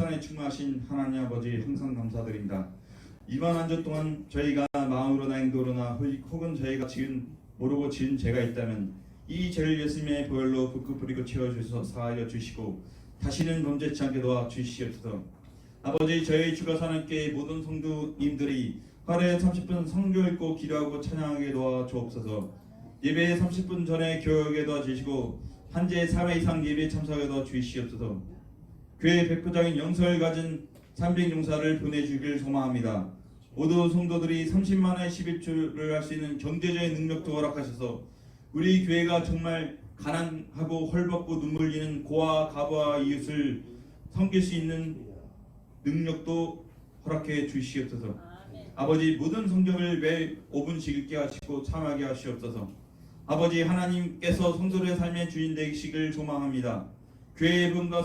산에 충만하신 하나님 아버지 항상 감사드립니다. 이번 한 주 동안 저희가 마음으로나 행동으로나 혹은 저희가 모르고 지은 죄가 있다면 이 죄를 예수님의 보혈로 붓고 뿌리고 채워주셔서 사하여 주시고 다시는 범죄치 않게 도와주시옵소서. 아버지, 저희 주가 사는 교회 모든 성도님들이 하루에 30분 성경 읽고 기도하고 찬양하게 도와주옵소서. 예배 30분 전에 교육에 도와주시고 한제 3회 이상 예배 참석에 도와주시옵소서. 교회 백부장인 영성을 가진 300용사를 보내주길 소망합니다. 모두 성도들이 30만원의 11주를 할 수 있는 경제적인 능력도 허락하셔서 우리 교회가 정말 가난하고 헐벗고 눈물 흘리는 고아 가부와 이웃을 섬길 수 있는 능력도 허락해 주시옵소서. 아버지, 모든 성경을 매 5분씩 읽게 하시고 참하게 하시옵소서. 아버지, 하나님께서 성도들의 삶의 주인 되시길 소망합니다. 교회의 부흥과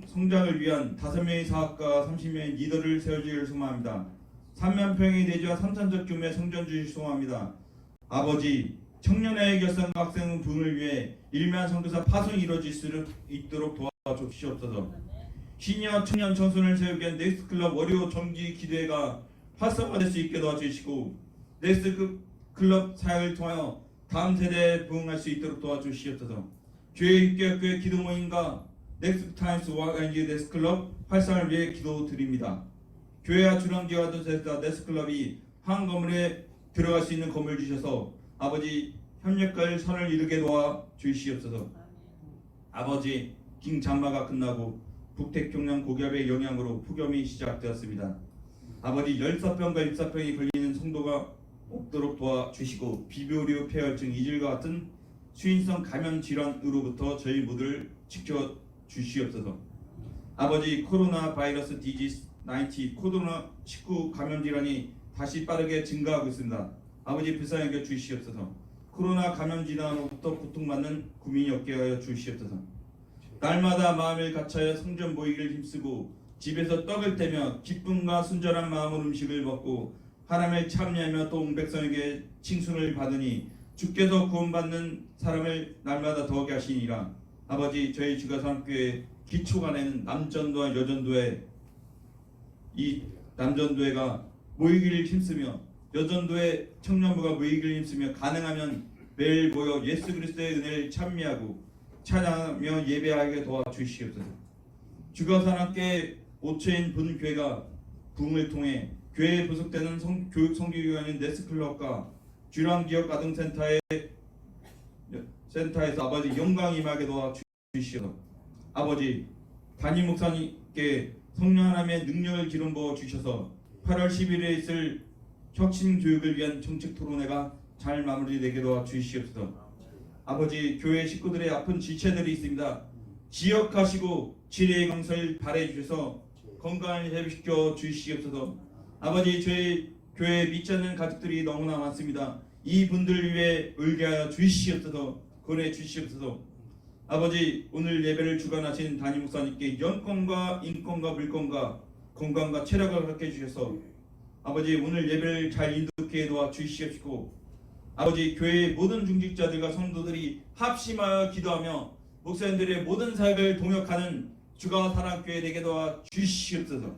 성장을 위한 5명의 사학과 30명의 리더를 세워주기를 소망합니다. 3만평의 내지와 3천적 규모의 성전 주시길 소망합니다. 아버지, 청년의 결산과 학생 부흥을 위해 일면 선교사 파송이 이루어질 수 있도록 도와주시옵소서. 시니어 청년 청소년을 세우기 위한 넥스트클럽 월요 정기 기도회가 활성화될 수 있게 도와주시고 넥스트클럽 사역을 통하여 다음 세대에 부흥할 수 있도록 도와주시옵소서. 교회 육개학교회 기도 모임과 넥스트타임스 와인지 넥스트클럽 활성화를 위해 기도드립니다. 교회와 주랑기와 도세사 넥스트클럽이 한 건물에 들어갈 수 있는 건물 주셔서 아버지 협력할 선을 이루게 도와주시옵소서. 아버지, 김장마가 끝나고 북태평양 고기압의 영향으로 폭염이 시작되었습니다. 아버지, 열사병과 입사병이 걸리는 성도가 없도록 도와주시고 비브리오 폐혈증, 이질과 같은 수인성 감염 질환으로부터 저희 모두를 지켜주시옵소서. 아버지, 코로나 바이러스 디지스 19 코로나19 감염 질환이 다시 빠르게 증가하고 있습니다. 아버지, 불쌍히 여겨 주시옵소서. 코로나 감염 질환으로부터 고통받는 국민이 없게 하여 주시옵소서. 날마다 마음을 갖춰야 성전 모이기를 힘쓰고 집에서 떡을 떼며 기쁨과 순전한 마음으로 음식을 먹고 하나님을 참여하며 또 온 백성에게 칭송을 받으니 주께서 구원받는 사람을 날마다 더하게 하시니라. 아버지, 저희 주가 사랑교회 기초관에는 남전도와 여전도에 이 남전도회가 모이기를 힘쓰며 여전도의 청년부가 모이기를 힘쓰며 가능하면 매일 모여 예수 그리스도의 은혜를 찬미하고 찬양하며 예배하게 도와주시옵소서. 주가 사랑교회 5초인 본교회가 부흥을 통해 교회에 부속되는 교육 성교기관인 네스클럽과 주랑지역 가정센터에서 아버지 영광 임하게 도와주시옵소서. 아버지, 담임 목사님께 성령 하나님의 능력을 기름 부어 주셔서 8월 10일에 있을 혁신 교육을 위한 정책 토론회가 잘 마무리되게 도와주시옵소서. 아버지, 교회 식구들의 아픈 지체들이 있습니다. 기억하시고 치료의 강서를 발해 주셔서 건강을 회복시켜 주시옵소서. 아버지, 저희 교회에 믿지 않는 가족들이 너무나 많습니다. 이분들을 위해 울게 하여 주시옵소서. 권해 주시옵소서. 아버지, 오늘 예배를 주관하신 담임 목사님께 영권과 인권과 물권과 건강과 체력을 갖게 주셔서 아버지, 오늘 예배를 잘 인도케 도와 주시옵시고 아버지, 교회의 모든 중직자들과 성도들이 합심하여 기도하며 목사님들의 모든 사역을 동역하는 주가 사랑교회 되게 도와 주시옵소서.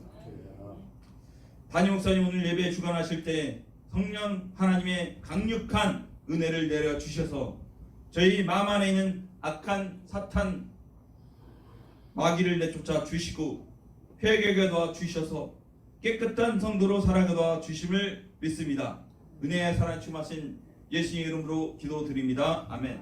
담임 목사님, 오늘 예배 주관하실 때 성령 하나님의 강력한 은혜를 내려 주셔서 저희 마음 안에 있는 악한 사탄 마귀를 내쫓아 주시고 회개하게 도와 주셔서 깨끗한 성도로 살아가게 도와 주심을 믿습니다. 은혜의 사랑 충만하신 예수님의 이름으로 기도드립니다. 아멘.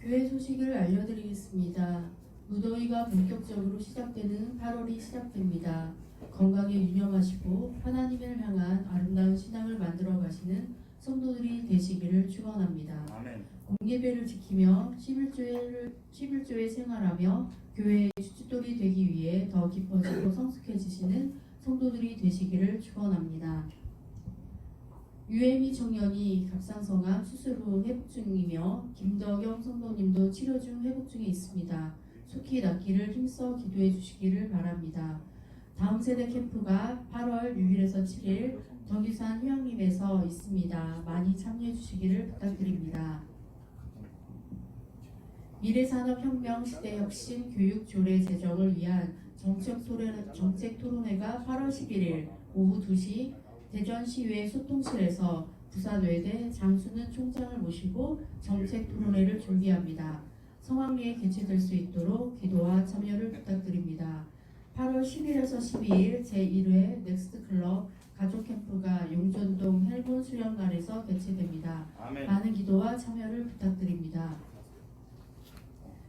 교회 소식을 알려드리겠습니다. 무더위가 본격적으로 시작되는 8월이 시작됩니다. 건강에 유념하시고 하나님을 향한 아름다운 신앙을 만들어 가시는 성도들이 되시기를 축원합니다. 아멘. 공예배를 지키며 11조에 생활하며 교회의 주춧돌이 되기 위해 더 깊어지고 성숙해지시는 성도들이 되시기를 축원합니다. 유혜미 청년이 갑상선암 수술 후 회복 중이며 김덕영 성도님도 치료 중 회복 중에 있습니다. 속히 낫기를 힘써 기도해 주시기를 바랍니다. 다음 세대 캠프가 8월 6일에서 7일 덕유산 휴양림에서 있습니다. 많이 참여해 주시기를 부탁드립니다. 미래산업혁명 시대 혁신 교육 조례 제정을 위한 정책 토론회가 8월 11일 오후 2시 대전시의회 소통실에서 부산외대 장순은 총장을 모시고 정책 토론회를 준비합니다. 성황리에 개최될 수 있도록 기도와 참여를 부탁드립니다. 8월 10일에서 12일 제1회 넥스트클럽 가족캠프가 용전동 헬본 수련관에서 개최됩니다. 아멘. 많은 기도와 참여를 부탁드립니다.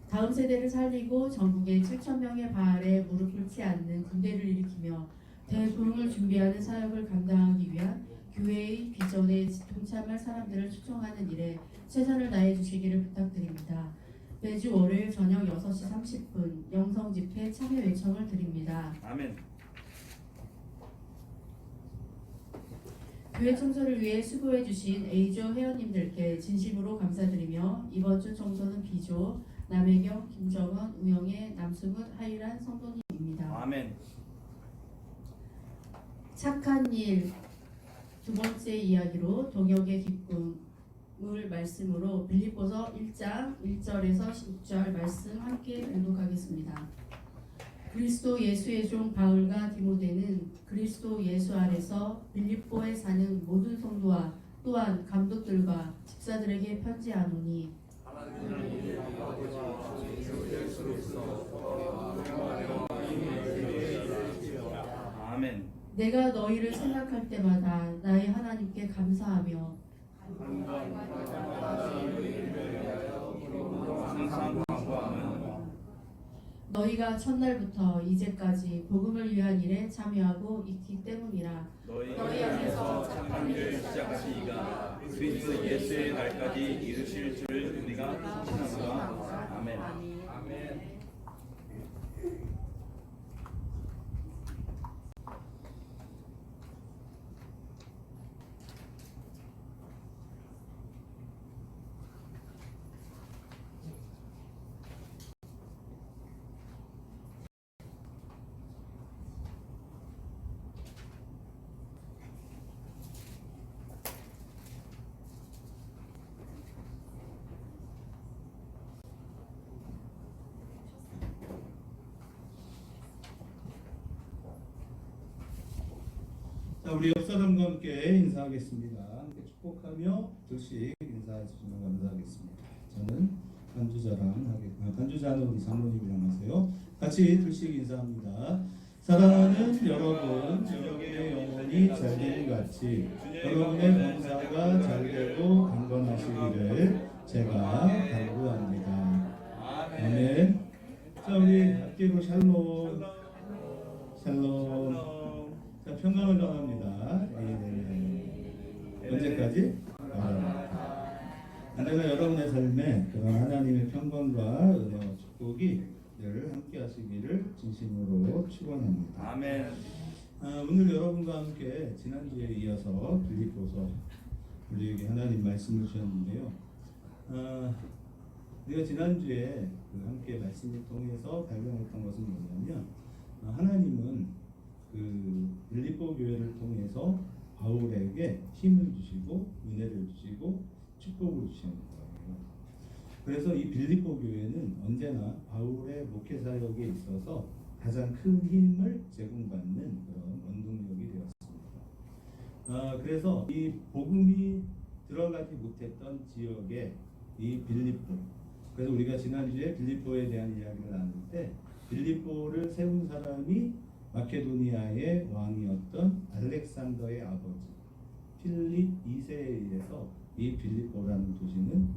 다음 세대를 살리고 전국의 7,000명의 바알에 무릎 꿇지 않는 군대를 일으키며 대부흥을 준비하는 사역을 감당하기 위한 교회의 비전에 동참할 사람들을 초청하는 일에 최선을 다해 주시기를 부탁드립니다. 매주 월요일 저녁 6시 30분 영성 집회 참여 요청을 드립니다. 아멘. 교회 청소를 위해 수고해 주신 A조 회원님들께 진심으로 감사드리며 이번 주 청소는 B조 남혜경, 김정원, 우영애, 남승훈, 하일한 성도님입니다. 아멘. 착한 일 두 번째 이야기로 동역의 기쁨을 말씀으로 빌립보서 1장 1절에서 16절 말씀 함께 공독하겠습니다. 그리스도 예수의 종 바울과 디모데는 그리스도 예수 안에서 빌립보에 사는 모든 성도와 또한 감독들과 집사들에게 편지하노니 아멘. 내가 너희를 생각할 때마다 나의 하나님께 감사하며 항상 간구하는 너희가 첫날부터 이제까지 복음을 위한 일에 참여하고 있기 때문이라. 너희 안에서 착한 일을 시작하시니가 그리스도 예수의 날까지 이루실 줄 우리가 확신합니다. 아멘. 자, 우리 옆사람과 함께 인사하겠습니다. 함께 축복하며 둘씩 인사해 주시면 감사하겠습니다. 저는 간주자는 우리 장로님이랑 하세요. 같이 둘씩 인사합니다. 사랑하는 여러분, 여러분의 영혼이 잘되는 같이 여러분의 봉사가 잘되고 강건하시기를 제가 간구합니다. 아멘. 자, 우리 앞뒤로 샬롬. 자, 평강을 전합니다. 언제까지? 내가 여러분의 삶에 그런 하나님의 평강과 은혜와 축복이 늘 함께 하시기를 진심으로 축원합니다. 아멘. 오늘 여러분과 함께 지난주에 이어서 빌립보서 우리에게 하나님 말씀을 주셨는데요. 우리가 지난주에 함께 말씀을 통해서 발견했던 것은 뭐냐면 하나님은 그 빌립보 교회를 통해서 바울에게 힘을 주시고 은혜를 주시고 축복을 주시는 거예요. 그래서 이 빌립보 교회는 언제나 바울의 목회 사역에 있어서 가장 큰 힘을 제공받는 그런 원동력이 되었습니다. 그래서 이 복음이 들어가지 못했던 지역에 이 빌립보, 그래서 우리가 지난주에 빌립보에 대한 이야기를 나눌 때 빌립보를 세운 사람이 마케도니아의 왕이었던 알렉산더의 아버지 필립 2세에 의해서 이 빌립보라는 도시는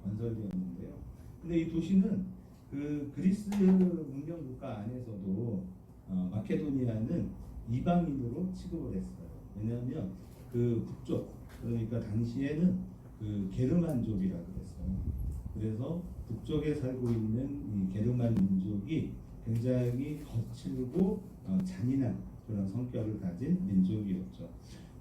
건설되었는데요. 근데 이 도시는 그 그리스 문명 국가 안에서도 마케도니아는 이방인으로 취급을 했어요. 왜냐하면 그 북쪽, 그러니까 당시에는 그 게르만족이라 그랬어요. 그래서 북쪽에 살고 있는 이 게르만 민족이 굉장히 거칠고 잔인한 그런 성격을 가진 민족이었죠.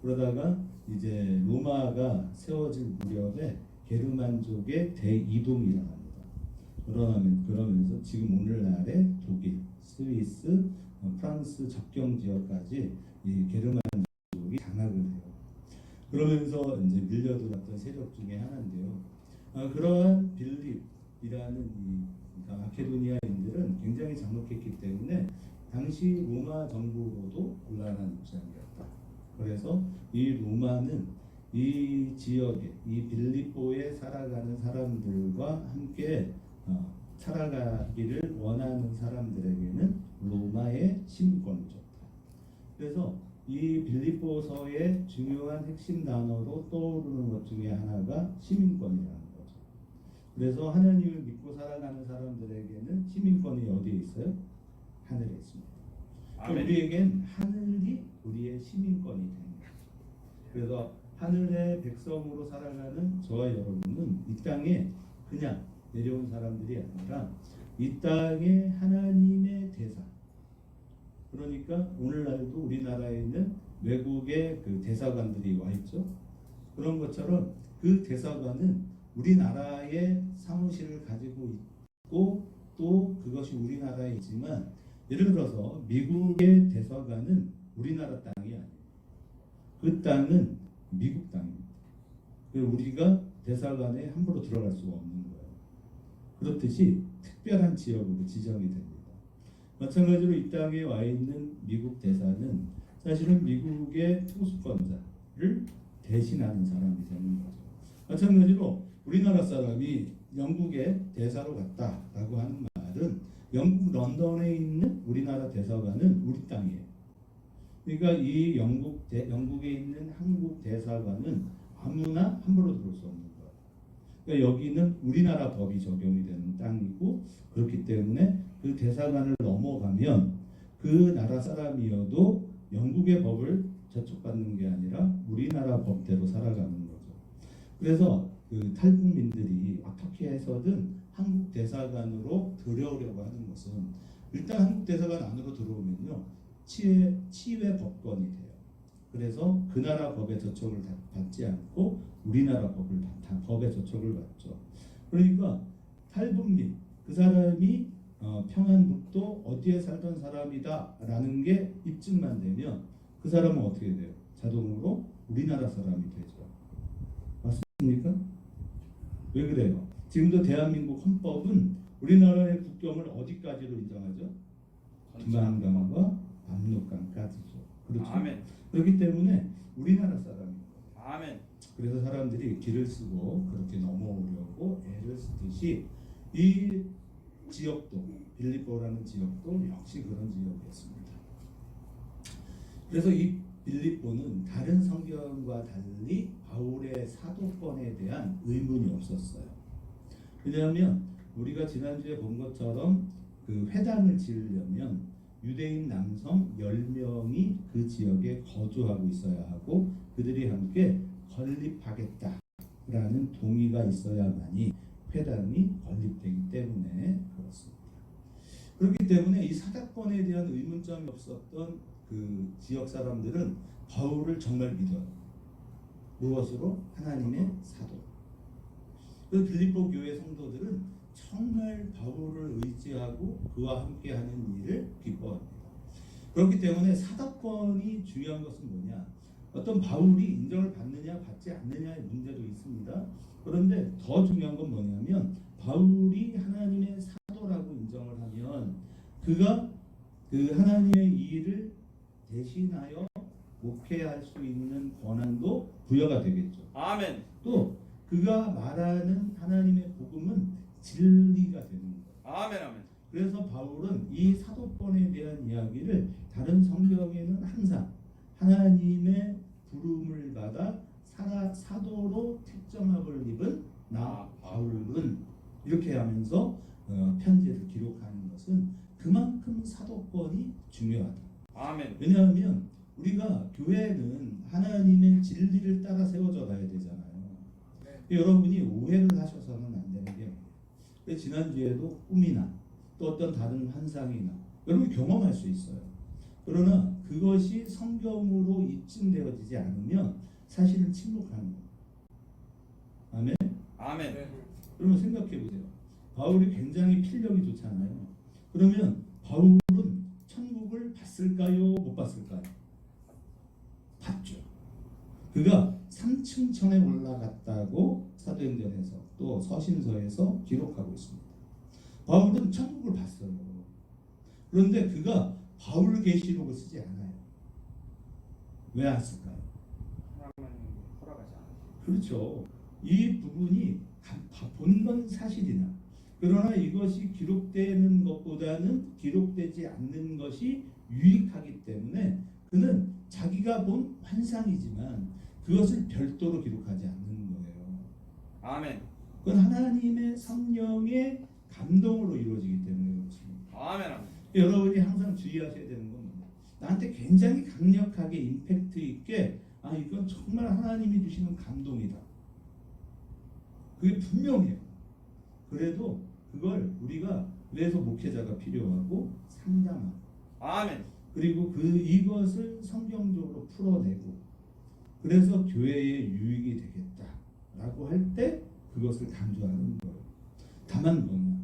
그러다가 이제 로마가 세워질 무렵에 게르만족의 대이동이 일어납니다. 그러면서 지금 오늘날의 독일, 스위스, 프랑스 접경 지역까지 이 게르만족이 장악을 해요. 그러면서 이제 밀려들었던 세력 중에 하나인데요. 그러한 빌립이라는 이 마케도니아인들은 굉장히 장악했기 때문에 당시 로마 정부로도 곤란한 입장이었다. 그래서 이 로마는 이 지역에 이 빌립보에 살아가는 사람들과 함께 살아가기를 원하는 사람들에게는 로마의 시민권을 줬다. 그래서 이 빌립보서의 중요한 핵심 단어로 떠오르는 것 중에 하나가 시민권이라는 거죠. 그래서 하나님을 믿고 살아가는 사람들에게는 시민권이 어디에 있어요? 하늘에 있습니다. 아멘. 우리에겐 하늘이 우리의 시민권이 됩니다. 그래서 하늘의 백성으로 살아가는 저와 여러분은 이 땅에 그냥 내려온 사람들이 아니라 이 땅에 하나님의 대사, 그러니까 오늘날도 우리나라에 있는 외국의 그 대사관들이 와 있죠. 그런 것처럼 그 대사관은 우리나라의 사무실을 가지고 있고 또 그것이 우리나라에 있지만, 예를 들어서 미국의 대사관은 우리나라 땅이 아니에요. 그 땅은 미국 땅입니다. 우리가 대사관에 함부로 들어갈 수가 없는 거예요. 그렇듯이 특별한 지역으로 지정이 됩니다. 마찬가지로 이 땅에 와 있는 미국 대사는 사실은 미국의 통수권자를 대신하는 사람이 되는 거죠. 마찬가지로 우리나라 사람이 영국의 대사로 갔다라고 하는 말은 영국 런던에 있는 우리나라 대사관은 우리 땅이에요. 그러니까 이 영국에 있는 한국 대사관은 아무나 함부로 들어올 수 없는 거예요. 그러니까 여기는 우리나라 법이 적용이 되는 땅이고, 그렇기 때문에 그 대사관을 넘어가면 그 나라 사람이어도 영국의 법을 저촉받는 게 아니라 우리나라 법대로 살아가는 거죠. 그래서 그 탈북민들이 어떻게 해서든 한국 대사관으로 들어오려고 하는 것은, 일단 한국 대사관 안으로 들어오면요 치외 법권이 돼요. 그래서 그 나라 법의 저촉을 받지 않고 우리나라 법의 저촉을 받죠. 그러니까 탈북민, 그 사람이 평안북도 어디에 살던 사람이다라는 게 입증만 되면 그 사람은 어떻게 돼요? 자동으로 우리나라 사람이 되죠. 맞습니까? 왜 그래요? 지금도 대한민국 헌법은 우리나라의 국경을 어디까지로 인정하죠? 두만강과 압록강까지죠. 그렇죠? 아멘. 그렇기 때문에 우리나라 사람입니다. 아멘. 그래서 사람들이 길을 쓰고 그렇게 넘어오려고 애를 쓰듯이 이 지역도, 빌립보라는 지역도 역시 그런 지역이었습니다. 그래서 이 빌립보는 다른 성경과 달리 바울의 사도권에 대한 의문이 없었어요. 왜냐하면 우리가 지난주에 본 것처럼 그 회당을 지으려면 유대인 남성 10명이 그 지역에 거주하고 있어야 하고 그들이 함께 건립하겠다라는 동의가 있어야만이 회당이 건립되기 때문에 그렇습니다. 그렇기 때문에 이 사도권에 대한 의문점이 없었던 그 지역 사람들은 바울을 정말 믿어요. 무엇으로? 하나님의 사도. 그 빌립보 교회 성도들은 정말 바울을 의지하고 그와 함께하는 일을 기뻐합니다. 그렇기 때문에 사도권이 중요한 것은 뭐냐? 어떤 바울이 인정을 받느냐 받지 않느냐의 문제도 있습니다. 그런데 더 중요한 건 뭐냐면 바울이 하나님의 사도라고 인정을 하면 그가 그 하나님의 일을 대신하여 목회할 수 있는 권한도 부여가 되겠죠. 아멘. 또 그가 말하는 하나님의 복음은 진리가 되는 거예요. 아멘. 아멘. 그래서 바울은 이 사도권에 대한 이야기를 다른 성경에는 항상 하나님의 부름을 받아 사도로 택정함을 입은 나 바울은 이렇게 하면서 편지를 기록하는 것은 그만큼 사도권이 중요하다. 아멘. 왜냐하면 우리가 교회는 하나님의 진리를 따라 세워져 가야 되잖아요. 여러분이 오해를 하셔서는 안 되는 게 지난주에도 꿈이나 또 어떤 다른 환상이나 여러분이 경험할 수 있어요. 그러나 그것이 성경으로 입증되어지지 않으면 사실은 침묵하는 거예요. 아멘. 아멘. 그러면 생각해 보세요. 바울이 굉장히 필력이 좋잖아요. 그러면 바울은 천국을 봤을까요? 못 봤을까요? 봤죠. 그가 3층 천에 올라갔다고 사도행전에서 또 서신서에서 기록하고 있습니다. 바울은 천국을 봤어요. 그런데 그가 바울 계시록을 쓰지 않아요. 왜 안 쓸까요? 하나님 허락하지 않으시고. 그렇죠. 이 부분이 본 건 사실이나 그러나 이것이 기록되는 것보다는 기록되지 않는 것이 유익하기 때문에 그는 자기가 본 환상이지만 그것을 별도로 기록하지 않는 거예요. 아멘. 그건 하나님의 성령의 감동으로 이루어지기 때문에 그렇습니다. 아멘. 아멘. 여러분이 항상 주의하셔야 되는 건 나한테 굉장히 강력하게 임팩트 있게 이건 정말 하나님이 주시는 감동이다. 그게 분명해요. 그래도 그걸 우리가 그래서 목회자가 필요하고 상담하고 아멘. 그리고 이것을 성경적으로 풀어내고 그래서 교회에 유익이 되겠다라고 할 때 그것을 강조하는 거예요. 다만 뭐냐?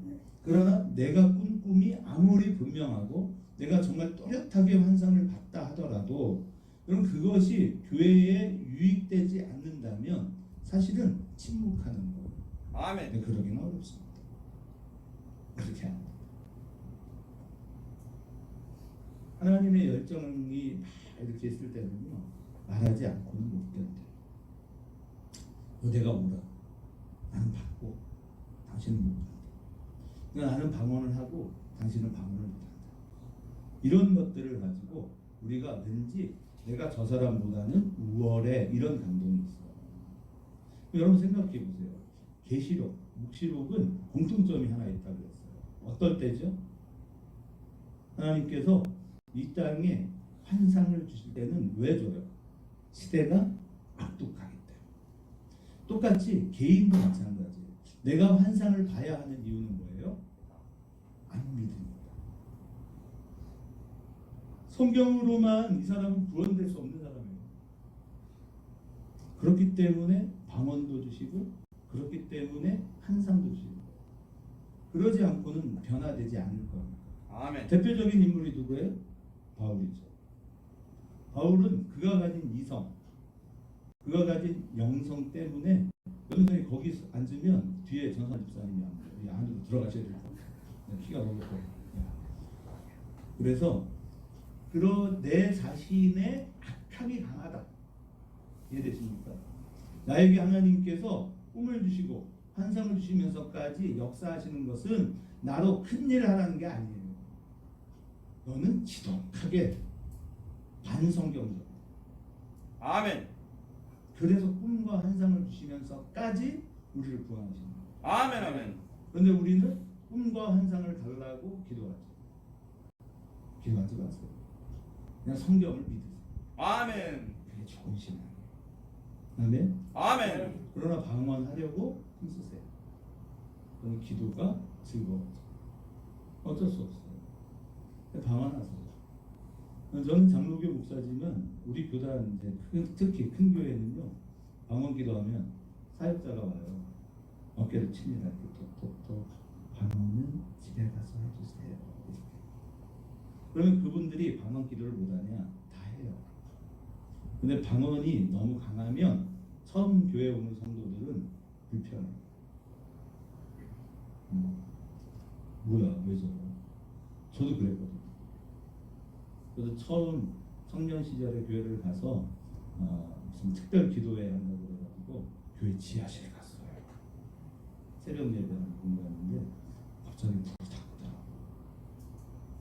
그러나 내가 꾼 꿈이 아무리 분명하고 내가 정말 또렷하게 환상을 봤다 하더라도 그럼 그것이 교회에 유익되지 않는다면 사실은 침묵하는 거예요. 아멘. 근데 그러기는 어렵습니다. 그렇게 합니다. 하나님의 열정이 막 이렇게 있을 때는요 말하지 않고는 못 견뎌요. 내가 오라. 나는 받고 당신은 못 받는다. 그러니까 나는 방언을 하고 당신은 방언을 못 한다. 이런 것들을 가지고 우리가 왠지 내가 저 사람보다는 우월해 이런 감동이 있어요. 여러분 생각해 보세요. 계시록, 묵시록은 공통점이 하나 있다고 했어요. 어떨 때죠? 하나님께서 이 땅에 환상을 주실 때는 왜 줘요? 시대가 악독하기 때문에. 똑같이 개인도 마찬가지예요. 내가 환상을 봐야 하는 이유는 뭐예요? 안 믿습니다. 성경으로만 이 사람은 구원될 수 없는 사람이에요. 그렇기 때문에 방언도 주시고 그렇기 때문에 환상도 주시고 그러지 않고는 변화되지 않을 겁니다. 아멘. 대표적인 인물이 누구예요? 바울이죠. 바울은 그가 가진 이성, 그가 가진 영성 때문에 여러분이 거기 앉으면 뒤에 전사 집사님이 이 안으로 들어가셔야 돼요. 키가 너무 커요. 그래서 내 자신의 악함이 강하다. 이해되십니까? 나에게 하나님께서 꿈을 주시고 환상을 주시면서까지 역사하시는 것은 나로 큰 일을 하라는 게 아니에요. 너는 지독하게 반성경적. 아멘. 그래서 꿈과 환상을 주시면서까지 우리를 구원하시는 거예요. 아멘. 아멘. 그런데 우리는 꿈과 환상을 달라고 기도하죠. 기도하지 마세요. 그냥 성경을 믿으세요. 아멘. 그게 좋은 신앙이에요. 아멘. 아멘. 그러나 방언하려고 힘쓰세요. 그럼 기도가 즐거워져. 어쩔 수 없어요. 방언하세요. 저는 장로교 목사지만 우리 교단 특히 큰 교회는요 방언 기도하면 사역자가 와요. 어깨를 칩니다. 톡톡톡 방언은 집에 가서 해주세요. 이렇게. 그러면 그분들이 방언 기도를 못하냐? 다 해요. 근데 방언이 너무 강하면 처음 교회 오는 성도들은 불편해요. 뭐야 왜 저래? 저도 그랬거든요. 그래서 처음 청년 시절에 교회를 가서 무슨 특별 기도회 한다고 그래가지고 교회 지하실에 갔어요. 새벽 예배하는 공간인데 갑자기 불이 탁 끄더라고요.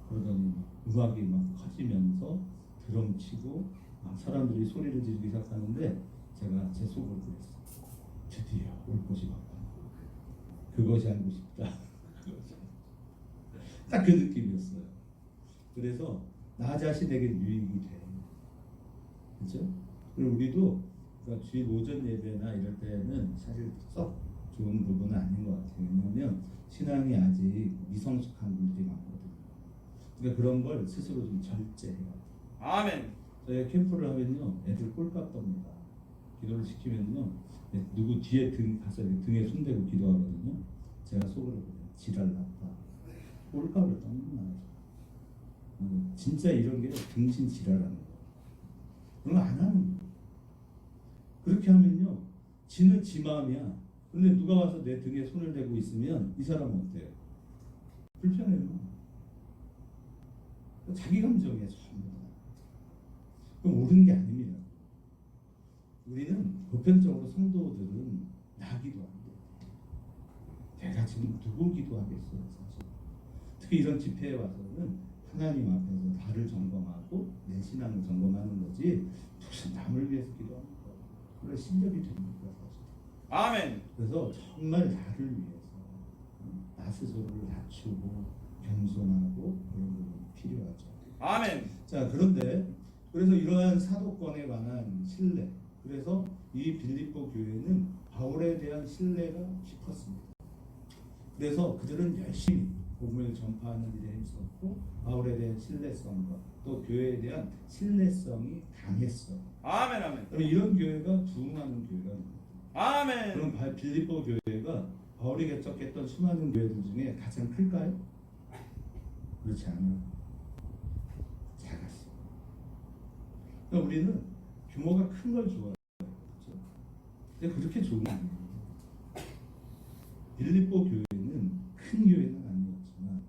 그러더니 음악이 막 커지면서 드럼 치고 막 사람들이 소리를 지르기 시작하는데 제가 제 속으로 그랬어요. 드디어 올 곳이 왔구나. 그것이 알고 싶다. 딱 그 느낌이었어요. 그래서 나 자신에게 유익이 돼. 그렇죠? 그리고 우리도 그러니까 주일 오전 예배나 이럴 때는 사실 썩 좋은 부분은 아닌 것 같아요. 왜냐하면 신앙이 아직 미성숙한 분들이 많거든요. 그러니까 그런 걸 스스로 좀 절제해요. 아멘. 저희가 캠프를 하면요, 애들 꼴값 봅니다. 기도를 시키면요, 누구 뒤에 가서 등에 손대고 기도하거든요. 제가 속으로 그래요. 지랄났다. 꼴값을 떠는 진짜 이런 게 등신 지랄하는 거예요. 그런 거 안 하는 거예요. 그렇게 하면요, 지는 지 마음이야. 근데 누가 와서 내 등에 손을 대고 있으면 이 사람은 어때요? 불편해요. 자기 감정이에요, 전부 다. 그럼 옳은 게 아닙니다. 우리는 보편적으로 성도들은 나기도 합니다. 내가 지금 누구 기도하겠어요, 사실. 특히 이런 집회에 와서는 하나님 앞에서 나를 점검하고 내 신앙을 점검하는 거지 무슨 남을 위해서 기도합니까? 그래 실력이 됩니까, 사실. 아멘. 그래서 정말 나를 위해서 나 스스로를 낮추고 겸손하고 그런 부분이 필요하죠. 아멘. 자, 그런데 그래서 이러한 사도권에 관한 신뢰, 그래서 이 빌립보 교회는 바울에 대한 신뢰가 깊었습니다. 그래서 그들은 열심히 복음을 전파하는 일에 힘썼고 바울에 대한 신뢰성과 또 교회에 대한 신뢰성이 강했어요. 아멘. 아멘. 그럼 이런 교회가 부흥하는 교회가 됩니다. 아멘. 그럼 빌립보 교회가 바울이 개척했던 수많은 교회들 중에 가장 클까요? 그렇지 않아요. 작았어요. 그러니까 우리는 규모가 큰 걸 좋아해요. 그렇죠? 근데 그렇게 좋은 게 아니에요. 빌립보 교회는 큰 교회는 아니었지만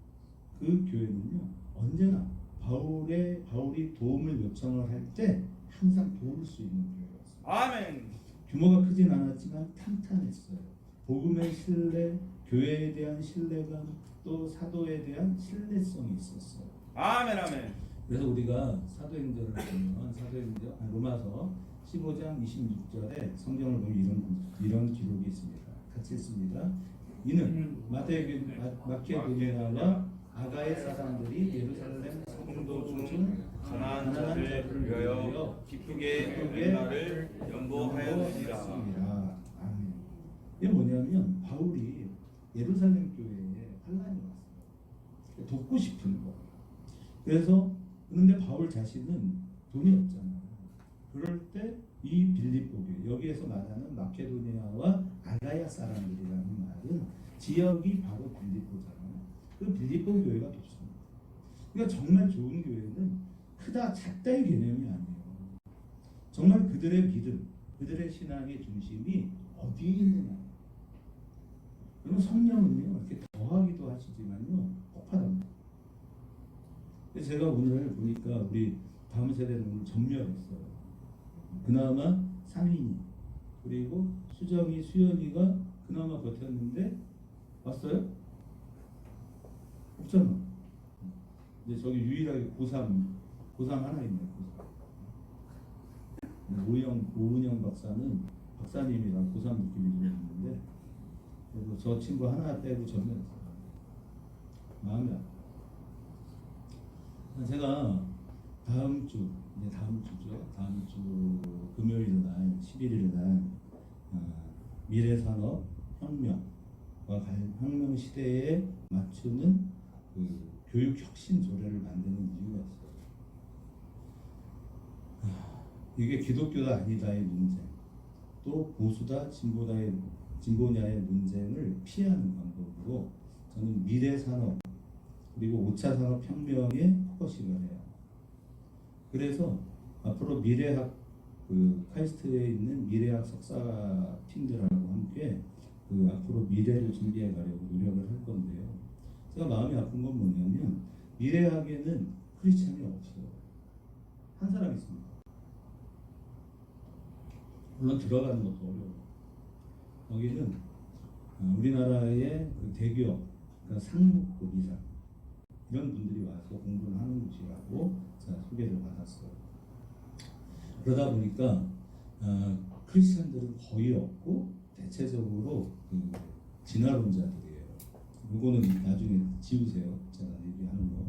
그 교회는요 언제나 바울이 도움을 요청을 할 때 항상 도울 수 있는 교회였어요. 아멘. 규모가 크진 않았지만 탄탄했어요. 복음의 신뢰, 교회에 대한 신뢰감, 또 사도에 대한 신뢰성이 있었어요. 아멘. 아멘. 그래서 우리가 사도행전을 보면 로마서 15장 26절에 성경을 보면 이런 기록이 있습니다. 같이 읽습니다. 이는 마케도니아와 아가의 사람들이 예루살렘 성도 중 가난한 자를 위하여 기쁘게 은혜를 연보하였느니라. 아멘. 이게 뭐냐면 바울이 예루살렘 교회에 환란이 왔어요. 돕고 싶은 거. 그래서 그런데 바울 자신은 돈이 없잖아요. 그럴 때 이 빌립보 교회 여기에서 말하는 마케도니아와 아가야 사람들이라는 말은 지역이 바로 빌립보잖아요. 그 빌립보 교회가 돕습니다. 그러니까 정말 좋은 교회는 크다 작다의 개념이 아니에요. 정말 그들의 믿음, 그들의 신앙의 중심이 어디에 있느냐. 그리고 성령은요 이렇게 더하기도 하시지만요 폭발합니다. 그래서 제가 오늘 보니까 우리 다음 세대는 오늘 전멸했어요. 그나마 상인이 그리고 수정이 수연이가 그나마 버텼는데 왔어요? 없잖아. 이제 저기 유일하게 고3 하나 있네요. 고3. 오은영 박사는 박사님이랑 고3 느낌이 좀 있는데 그래도 저 친구 하나 빼고 전멸했어요. 마음이 아파요. 제가 다음 주죠. 다음 주 금요일 날 11일 날 미래산업 혁명과 혁명 시대에 맞추는 그 교육 혁신 조례를 만드는 이유가 있어요. 이게 기독교다 아니다의 문제, 또 보수다 진보냐의 논쟁을 피하는 방법으로 저는 미래산업 그리고 5차 산업혁명에 포커싱을 해요. 그래서 앞으로 미래학 카이스트에 있는 미래학 석사 팀들하고 함께 앞으로 미래를 준비해 가려고 노력을 할 건데요. 제가 마음이 아픈 건 뭐냐면 미래학에는 크리스찬이 없어요. 한 사람 있습니다. 물론 들어가는 것도 어려워요. 거기는 우리나라의 대기업, 그러니까 상무급 이상 이런 분들이 와서 공부를 하는 곳이라고 제가 소개를 받았어요. 그러다 보니까 크리스천들은 거의 없고 대체적으로 진화론자들이에요. 이거는 나중에 지우세요. 제가 얘기하는 거.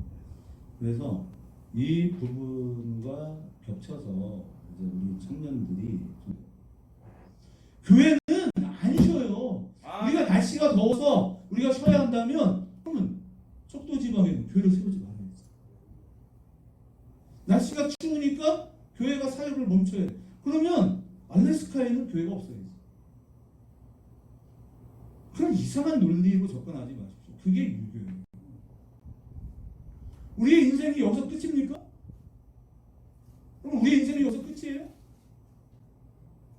그래서 이 부분과 겹쳐서 이제 우리 청년들이 교회는 안 쉬어요. 우리가 날씨가 더워서 우리가 쉬어야 한다면 그러면 속도 지방에는 교회를 세우지 말아야지. 날씨가 추우니까 교회가 사역을 멈춰야 돼. 그러면 알래스카에는 교회가 없어야지. 그런 이상한 논리로 접근하지 마십시오. 그게 유교예요. 우리의 인생이 여기서 끝입니까? 그럼 우리의 인생이 여기서 끝이에요?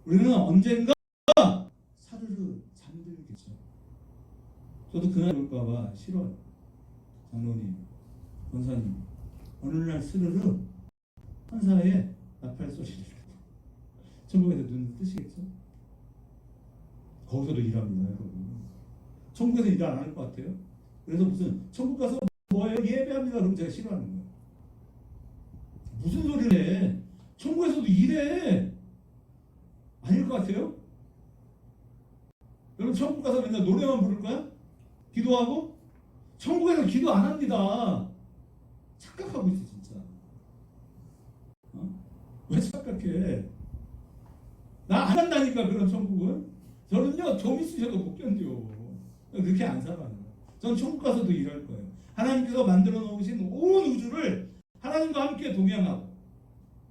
우리는 언젠가 사르르 잠들겠죠. 저도 그날 올까봐 싫어요. 장로님, 권사님, 어느 날 스르르 환사에 나팔 소리를 천국에서 눈을 뜨시겠죠? 거기서도 일합니다, 여러분. 천국에서 일 안 할 것 같아요? 그래서 무슨 천국 가서 뭐예요? 예배합니다. 그럼 제가 싫어하는 거예요. 무슨 소리를 해? 천국에서도 일해. 아닐 것 같아요? 여러분 천국 가서 맨날 노래만 부를 거야? 기도하고? 천국에서 기도 안 합니다. 착각하고 있어 진짜. 왜 착각해? 나 안 한다니까 그런 천국은. 저는요 좀 있으셔도 못 견뎌요. 그렇게 안 살아요. 전 천국 가서도 일할 거예요. 하나님께서 만들어 놓으신 온 우주를 하나님과 함께 동행하고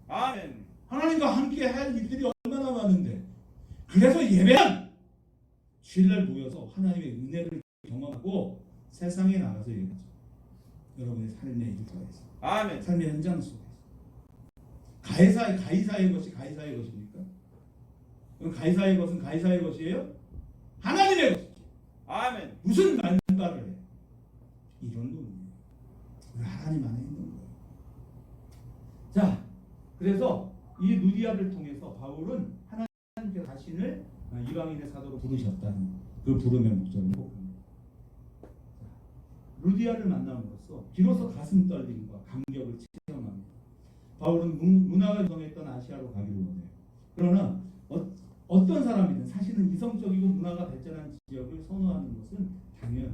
아멘. 하나님과 함께 할 일들이 얼마나 많은데 그래서 예배는 주일날 모여서 하나님의 은혜를 경험하고 세상에 나가서 얘기하죠. 여러분의 삶의 일터에서 아멘. 삶의 현장 속에서 가이사의 것이 가이사의 것입니까? 그럼 가이사의 것은 가이사의 것이에요? 하나님의 것이죠. 아멘. 무슨 말발을 해? 이런 놈이에요. 우리 하나님 안에 있는 거예요. 자, 그래서 이 루디아를 통해서 바울은 하나님께 자신을 이방인의 사도로 부르셨다는 그 부름의 목적을 회복합니다. 루디아를 만남으로써 비로소 가슴 떨림과 감격을 체험합니다. 바울은 문화가 유성했던 아시아로 가기를 원해요. 그러나 어떤 사람이든 사실은 이성적이고 문화가 발전한 지역을 선호하는 것은 당연해요.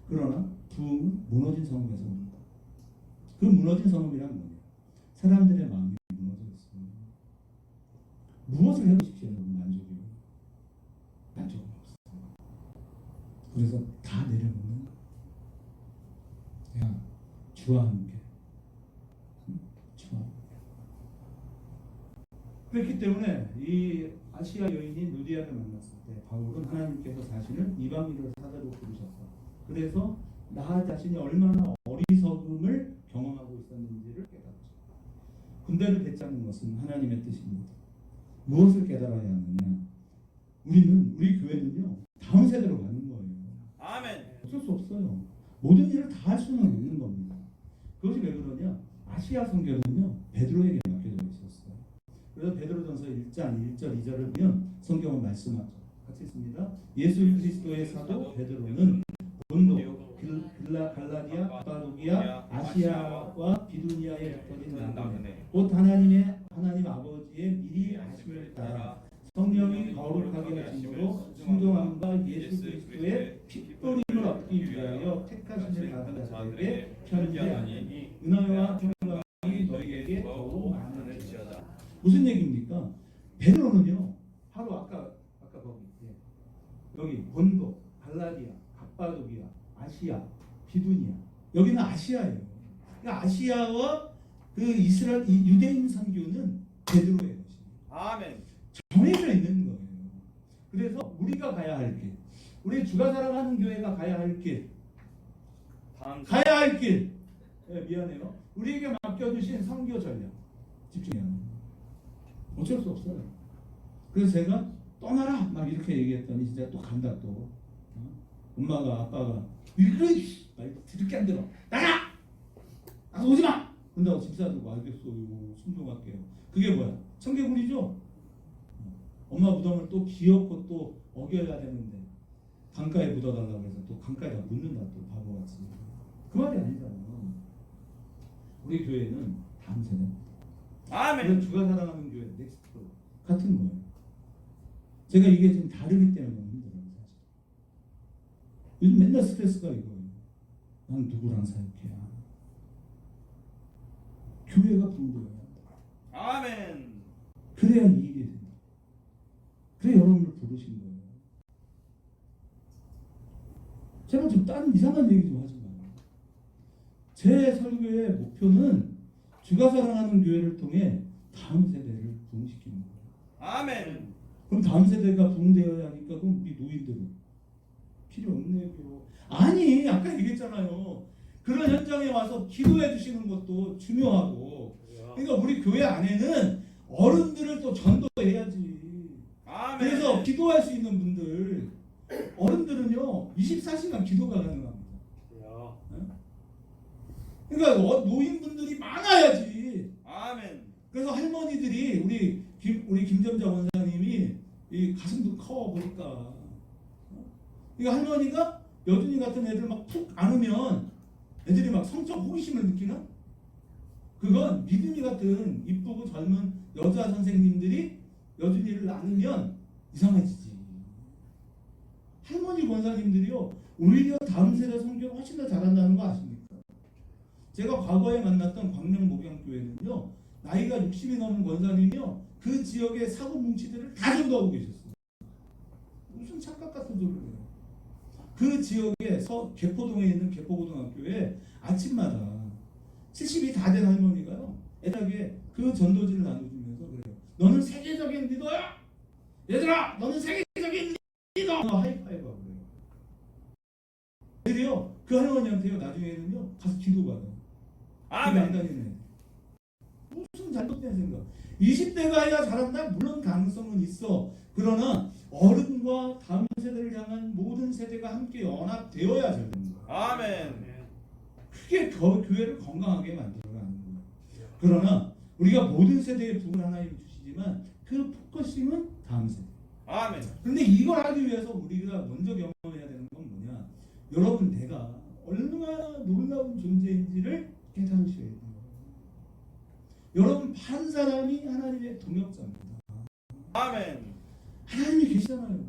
그러나 부흥은 무너진 성읍에서 옵니다. 그 무너진 성읍이란 뭐냐? 사람들의 마음이 무너져 있습니다. 무엇을 해보십시오, 여러분. 만족은 없어요. 그래서 다 내려놓는 야, 주와 함께. 주와 함께. 그렇기 때문에 이 아시아 여인인 루디아를 만났을 때 바울은 하나님께서 자신을 이방인을 사도로 부르셨다. 그래서 나 자신이 얼마나 어리석음을 경험하고 있었는지를 깨닫죠. 군대를 배치하는 것은 하나님의 뜻입니다. 무엇을 깨달아야 하느냐? 우리 교회는요 다음 세대로 가는 거예요. 아멘. 어쩔 수 없어요. 모든 일을 다 할 수는 없는 겁니다. 그것이 왜 그러냐? 아시아 성경은요 베드로에게 맡겨져 있었어요. 그래서 베드로전서 1장 1절 2절을 보면 성경은 말씀하죠. 같이 있습니다. 예수 그리스도의 사도 베드로는 본도, 갈라디아, 가파도기아, 아시아와 비두니아에 흩어진 나그네 곧 하나님 아버지의 미리 하심을 따라 성령이 거룩하게 하심으로 순종함과 예수 그리스도의 핏부림을 얻기 위하여 택하심을 받은 자들에게 편지하니 은혜와 평강이 너희에게 더욱 많을지어다. 무슨 얘기입니까? 베드로는요 바로 아까 거기 여기 본도, 갈라디아, 갑바도기아, 아시아, 비두니아 여기는 아시아예요. 그러니까 아시아와 그 이스라엘 유대인 선교는 베드로의 것입니다. 아멘. 정해져 있는 거예요. 그래서 우리가 가야 할 길, 우리 주가 사랑하는 교회가 가야 할 길, 가야 할 길. 미안해요. 우리에게 맡겨주신 선교 전략 집중해야 합니다. 어쩔 수 없어요. 그래서 제가 떠나라 막 이렇게 얘기했더니 진짜 또 간다 또. 엄마가 아빠가 이거 드럽게 안 들어. 나가! 나서 오지 마! 근데 집사도 알겠어요. 순종할게요. 그게 뭐야? 청개구리죠? 엄마 무덤을 또 기어코 또 어겨야 되는데 강가에 묻어달라고 해서 또 강가에다 묻는다 또 바보같이. 그 말이 아니잖아요. 우리 교회는 다음 세대입니다. 아멘. 주가 사랑하는 교회 넥스트 같은 거예요. 제가 이게 좀 다르기 때문에 너무 힘들어요 사실. 요즘 맨날 스트레스가 이거예요. 난 누구랑 사역해야 교회가 붕괴해야 한다. 아멘. 그래야 이익이 된다. 그래 여러분을 부르신 거예요. 제가 좀 다른 이상한 얘기 좀 하지 마요. 제 설교의 목표는 주가 사랑하는 교회를 통해 다음 세대를 부흥시키는 거예요. 아멘. 그럼 다음 세대가 부흥되어야 하니까 그럼 우리 노인들은 필요 없네요. 아니 아까 얘기했잖아요. 그런 현장에 와서 기도해 주시는 것도 중요하고, 그러니까 우리 교회 안에는 어른들을 또 전도해야지. 아멘. 그래서 기도할 수 있는 분들, 어른들은요 24시간 기도가 가능합니다. 그러니까 노인분들이 많아야지. 아멘. 그래서 할머니들이 우리 김점자 원사님이 이 가슴도 커 보니까, 그러니까 할머니가 여준이 같은 애들 막 푹 안으면 애들이 막 성적 호기심을 느끼나? 그건 믿음이 같은 이쁘고 젊은 여자 선생님들이 여준이를 안으면 이상해지지. 할머니 권사님들이요 오히려 다음 세대 성교를 훨씬 더 잘한다는 거 아십니까? 제가 과거에 만났던 광명 목양교회는요 나이가 60이 넘은 권사님이요 그 지역의 사고 뭉치들을 다 전도하고 계셨어요. 무슨 착각 같은 소리를 해요. 그 지역의 개포동에 있는 개포고등학교에 아침마다 70이 다 된 할머니가요 애들에게 그 전도지를 나눠주면서 그래요. 너는 세계적인 리더야. 얘들아 너는 세계적인 리더. 하이파이브하고 그래요. 애들이요 그 할머니한테요 나중에는요 가서 기도받아요. 아멘. 안 다니네. 무슨 잘못된 생각. 20대가 해야 잘한다? 물론 가능성은 있어. 그러나 어른과 다음 세대를 향한 모든 세대가 함께 연합되어야 잘 되는 거예요. 아멘. 그게 교회를 건강하게 만들어가는 거예요. 그러나 우리가 모든 세대의 부흥을 하나님 주시지만 그 포커싱은 다음 세대. 아멘. 그런데 이걸 하기 위해서 우리가 먼저 경험해야 되는 건 뭐냐? 여러분 내가 얼마나 놀라운 존재인지를 깨달으셔야 돼요. 여러분 한 사람이 하나님의 동역자입니다. 아멘. 하나님이 계시잖아요.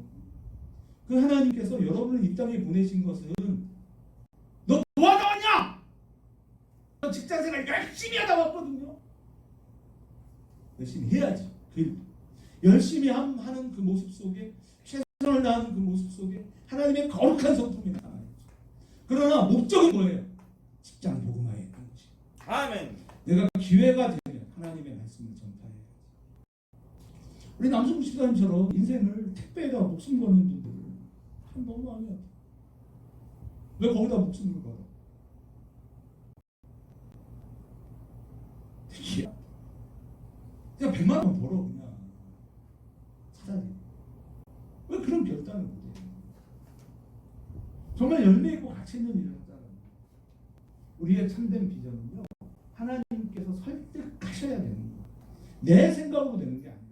그 하나님께서 여러분을 이 땅에 보내신 것은 너 뭐하다 왔냐? 너 직장생활 열심히 하다 왔거든요. 열심히 해야지. 열심히 하는 그 모습 속에 최선을 다하는 그 모습 속에 하나님의 거룩한 성품이 나와요. 그러나 목적은 뭐예요? 직장 복음화에 있는 것이. 아멘. 내가 기회가 되면 하나님의 말씀을 전파해야지. 우리 남성국 집사님처럼 인생을 택배에다 목숨 거는 분들 참 너무 많이 같아. 왜 거기다 목숨을 걸어? 특이야. 그냥 100만 원 벌어 그냥 차라리. 왜 그런 결단을 못해? 정말 열매 있고 가치 있는 일을 하잖아요. 우리의 참된 비전은요 하나님께서 설득하셔야 되는 거예요. 내 생각으로 되는 게 아니라.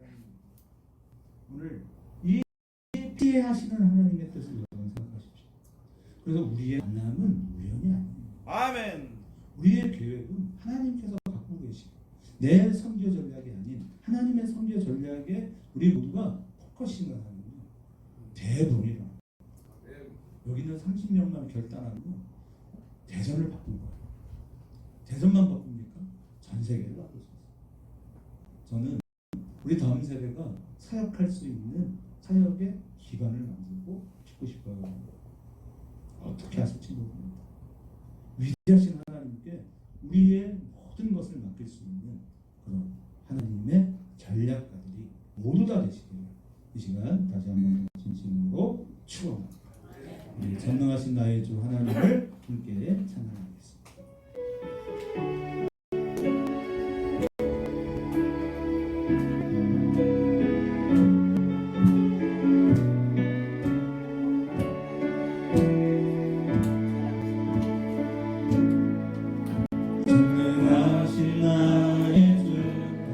오늘 이 피해하시는 하나님의 뜻을 여러분 생각하십시오. 그래서 우리의 만남은 우연이 아니에요. 아멘. 우리의 계획은 하나님께서 갖고 계시고 내 선교 전략이 아닌 하나님의 선교 전략에 우리 모두가 포커싱을 하는 거예요. 대본이라. 여기는 30명만 결단하는 거 대전을 바꾼 거예요. 대전만 바꿉니까? 전 세계를 바꿀 수 있어요. 저는 우리 다음 세대가 사역할 수 있는 사역의 기반을 만들고 싶어요. 어떻게 하실지 모릅니다. 위대하신 하나님께 우리의 모든 것을 맡길 수 있는 그런 하나님의 전략가들이 모두 다 되시길 이 시간 다시 한번 진심으로 축원합니다. 전능하신 나의 주 하나님을 함께 찬양하겠습니다. 전능하신 나의 주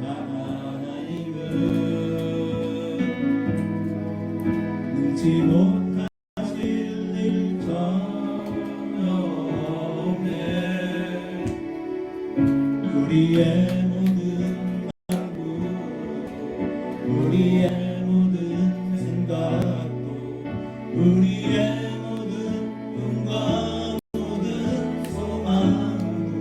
하나님은 능치 못하실 일 전혀 없네. 우리의 모든 방구 우리의 모든 생각도 우리의 모든 꿈과 모든 소망도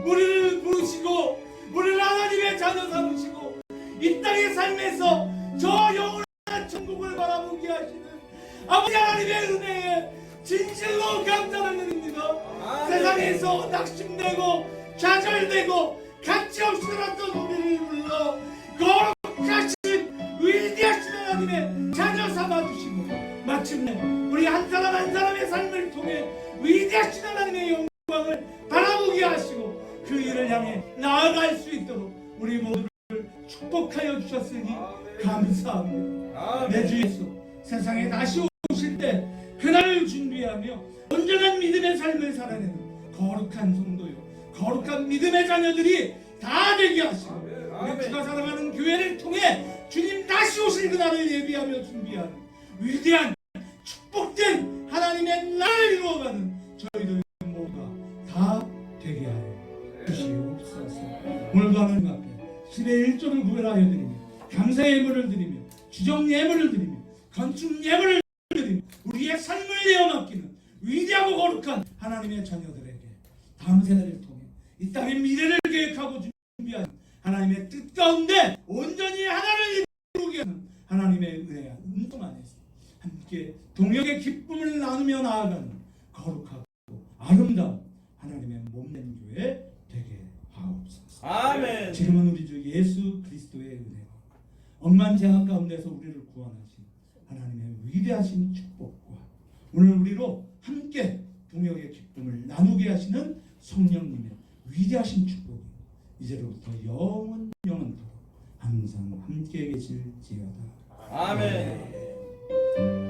우리를 부르시고 우리를 하나님의 자녀 삼으시고 이 땅의 삶에서 저 영원한 천국을 바라보게 하시는 아버지 하나님의 은혜에 진실로 감사를 드립니다. 세상에서 낙심되고 좌절되고 가치없이 살았던 우리를 불러 거룩하신 위대하신 하나님의 자녀 삼아주시고 마침내 우리 한 사람 한 사람의 삶을 통해 위대하신 하나님의 영광을 바라보게 하시고 그 일을 향해 나아갈 수 있도록 우리 모두를 축복하여 주셨으니 감사합니다. 내 주 예수 세상에 다시 오실 때 그날을 준비하며 온전한 믿음의 삶을 살아내는 거룩한 성도요 거룩한 믿음의 자녀들이 다 되게 하시고 우리 주가 사랑하는 교회를 통해 주님 다시 오실 그날을 예비하며 준비하는 위대한 축복된 하나님의 나라를 이루어가는 저희들 모두가 다 되게 하여 주시옵소서. 오늘도 하나님 앞에 10의 1조를 구별하여 드리며 감사의 예물을 드리며 주정 예물을 드리며 건축 예물을 드리며 우리의 삶을 내어 맡기는 위대하고 거룩한 하나님의 자녀들에게 다음 세대를 통해 이 땅의 미래를 계획하고 준비하는 하나님의 뜻 가운데 온전히 하나를 이루게 하는 하나님의 은혜와 은총 안에서 함께 동역의 기쁨을 나누며 나아가는 거룩하고 아름다운 하나님의 몸된 교회 되게 하옵소서. 아멘. 지금은 우리 주 예수 그리스도의 은혜와 억만 죄악 가운데서 우리를 구원하신 하나님의 위대하신 축복과 오늘 우리로 함께 동역의 기쁨을 나누게 하시는 성령님의 위대하신 축복이 이제로부터 영원토록 항상 함께 계실지어다. 아멘.